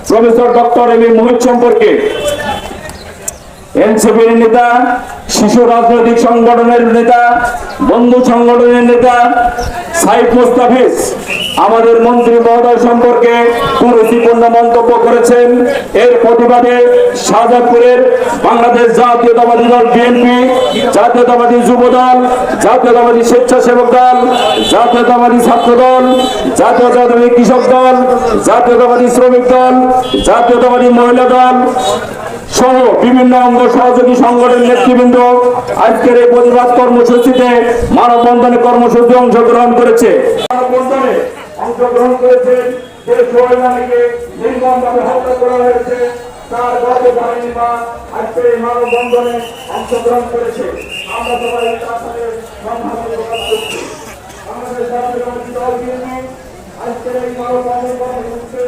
Professor doctor M A মোহিত সম্পর্কে এনসিপির নেতা, শিশু রাজনৈতিক সংগঠনের নেতা, বন্ধু সংগঠনের নেতা সাইফ মুস্তাফিজ আমাদের মন্ত্রী মহোদয় সম্পর্কে কুরুচিপূর্ণ মন্তব্য করেছেন। এর প্রতিবাদে শাহজাদপুরের বাংলাদেশ জাতীয়তাবাদী দল বিএনপি, জাতীয়তাবাদী যুব দল, জাতীয়তাবাদী স্বেচ্ছাসেবক দল, জাতীয়তাবাদী ছাত্র দল, জাতীয়তাবাদী কৃষক দল, জাতীয়তাবাদী শ্রমিক দল, জাতীয়তাবাদী মহিলা দল সহ বিভিন্ন অঙ্গ সহযোগী সংগঠনের নেতৃবৃন্দ আজকের এই প্রতিবাদ কর্মসূচিতে মানববন্ধনে কর্মসূচি অংশগ্রহণ করেছে। মানববন্ধনে অংশগ্রহণ করেছে যে সোহেলাকে নির্মমভাবে হত্যা করা হয়েছে তার গর্ভধারিণী মা আজকের এই মানববন্ধনে অংশগ্রহণ করেছে। আমরা সবাই তার সাথে সম্মান প্রকাশ করছি। আমাদের জাতীয়তাবাদী দল বিএনপি আজকের এই মানববন্ধন কর্মসূচিতে